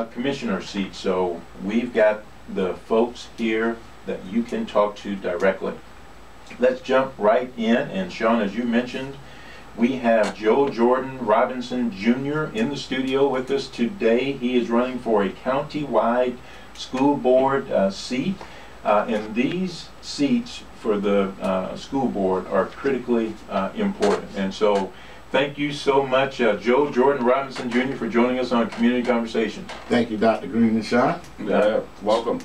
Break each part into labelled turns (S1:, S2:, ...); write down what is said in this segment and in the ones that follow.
S1: Commissioner seat, so we've got the folks here that you can talk to directly. Let's jump right in, and Sean, as you mentioned, we have Joe Jordan Robinson Jr. in the studio with us today. He is running for a county-wide school board seat, and these seats for the school board are critically important. And so thank you so much, Joe Jordan Robinson Jr., for joining us on Community Conversation.
S2: Thank you, Dr. Green and Sean.
S1: Welcome.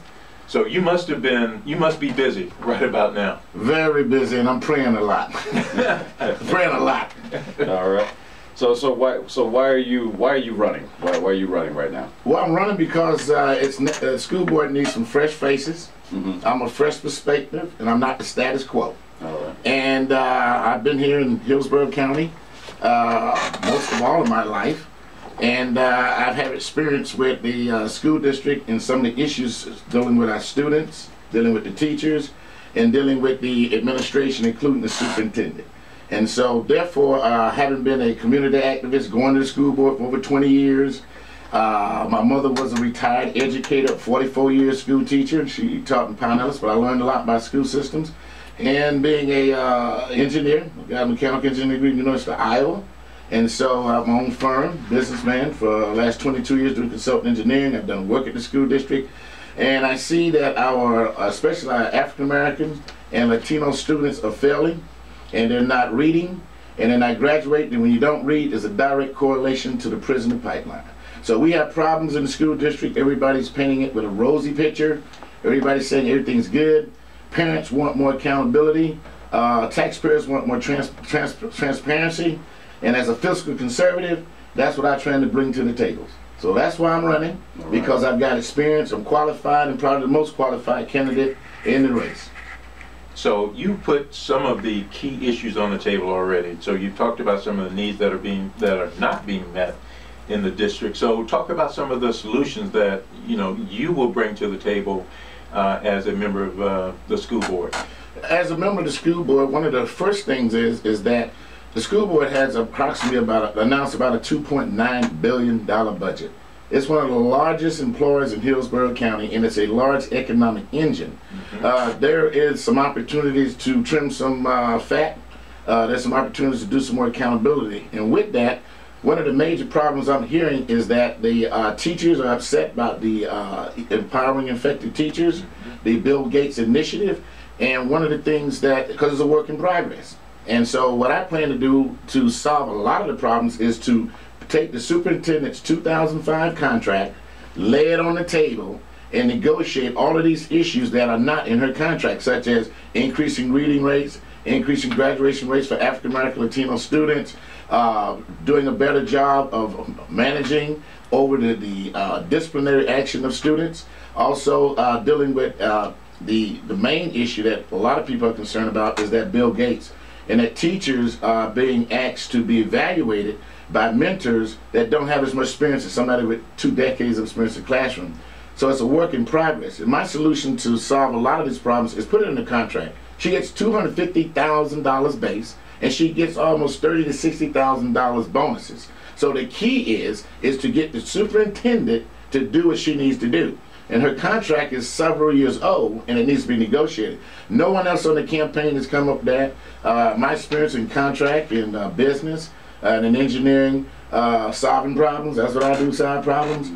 S1: So you must be busy right about now.
S2: Very busy, and I'm praying a lot. Praying a lot.
S3: All right. So why are you running? Why are you running right now?
S2: Well, I'm running because the school board needs some fresh faces. Mm-hmm. I'm a fresh perspective, and I'm not the status quo.
S3: All right.
S2: And I've been here in Hillsborough County most of all of my life, and I've had experience with the school district and some of the issues dealing with our students, dealing with the teachers, and dealing with the administration, including the superintendent. And so therefore, having been a community activist, going to the school board for over 20 years, my mother was a retired educator, 44 years school teacher. She taught in Pinellas, but I learned a lot about school systems. And being a engineer, I got a mechanical engineering degree at the University of Iowa. And so I have my own firm, businessman, for the last 22 years doing consultant engineering. I've done work at the school district. And I see that especially our African American and Latino students are failing, and they're not reading, and they're not graduating. And when you don't read, there's a direct correlation to the prison pipeline. So we have problems in the school district. Everybody's painting it with a rosy picture. Everybody's saying everything's good. Parents want more accountability. Taxpayers want more transparency. And as a fiscal conservative, that's what I try to bring to the table. So that's why I'm running, because I've got experience. I'm qualified, and probably the most qualified candidate in the race.
S1: So you put some of the key issues on the table already. So you've talked about some of the needs that are not being met in the district. So talk about some of the solutions that you will bring to the table as a member of the school board. As
S2: a member of the school board, one of the first things is that the school board has approximately announced about a $2.9 billion budget. It's one of the largest employers in Hillsborough County, and it's a large economic engine. Mm-hmm. There is some opportunities to trim some fat. There's some opportunities to do some more accountability. And with that, one of the major problems I'm hearing is that the teachers are upset about the Empowering Effective Teachers, the Bill Gates initiative, and one of the things that, because it's a work in progress. And so what I plan to do to solve a lot of the problems is to take the superintendent's 2005 contract, lay it on the table, and negotiate all of these issues that are not in her contract, such as increasing reading rates, increasing graduation rates for African American Latino students, doing a better job of managing over the disciplinary action of students, also dealing with the main issue that a lot of people are concerned about is that Bill Gates, and that teachers are being asked to be evaluated by mentors that don't have as much experience as somebody with 2 decades of experience in the classroom. So it's a work in progress. And my solution to solve a lot of these problems is put it in the contract. She gets $250,000 base, and she gets almost $30,000 to $60,000 bonuses. So the key is to get the superintendent to do what she needs to do. And her contract is several years old, and it needs to be negotiated. No one else on the campaign has come up with that. My experience in contract, in business, and in engineering, solving problems, that's what I do, solve problems,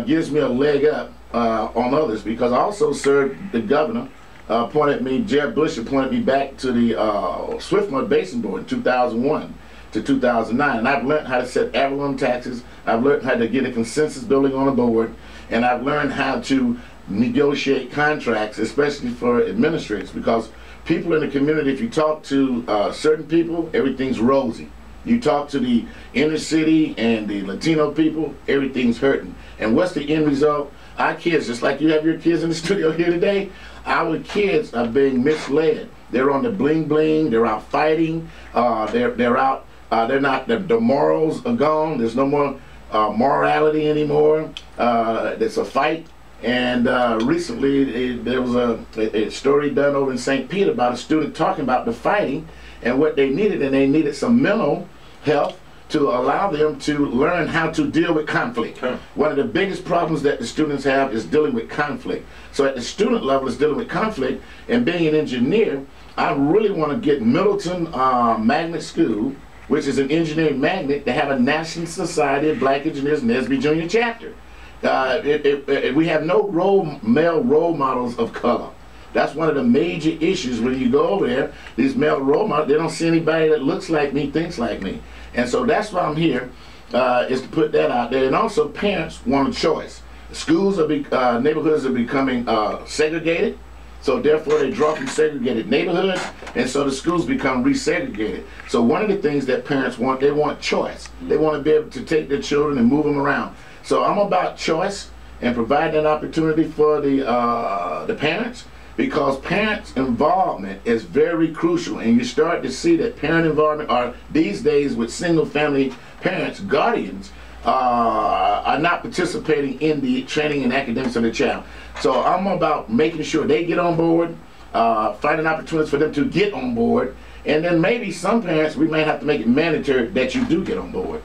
S2: gives me a leg up on others, because I also served the governor, Jeb Bush appointed me back to the Swiftmud Basin Board in 2001 to 2009, and I've learned how to set ad valorem taxes. I've learned how to get a consensus building on a board, and I've learned how to negotiate contracts, especially for administrators, because people in the community, if you talk to certain people, everything's rosy. You talk to the inner city and the Latino people, everything's hurting. And what's the end result? Our kids, just like you have your kids in the studio here today, our kids are being misled. They're on the bling bling, they're out fighting, they're out, the morals are gone, there's no more morality anymore. There's a fight. And recently there was a story done over in St. Pete about a student talking about the fighting and what they needed, and they needed some mental health to allow them to learn how to deal with conflict.
S1: Okay.
S2: One of the biggest problems that the students have is dealing with conflict. So at the student level, it's dealing with conflict, and being an engineer, I really want to get Middleton Magnet School, which is an engineering magnet, to have a National Society of Black Engineers NSBE Junior chapter. We have no male role models of color. That's one of the major issues when you go over there. These male role models, they don't see anybody that looks like me, thinks like me. And so that's why I'm here, is to put that out there. And also parents want a choice. Schools are neighborhoods are becoming segregated. So therefore they draw from segregated neighborhoods, and so the schools become resegregated. So one of the things that parents want, they want choice. They want to be able to take their children and move them around. So I'm about choice and providing an opportunity for the parents, because parents' involvement is very crucial, and you start to see that parent involvement are these days with single family parents, guardians, are not participating in the training and academics of the child. So I'm about making sure they get on board, finding opportunities for them to get on board, and then maybe some parents, we may have to make it mandatory that you do get on board.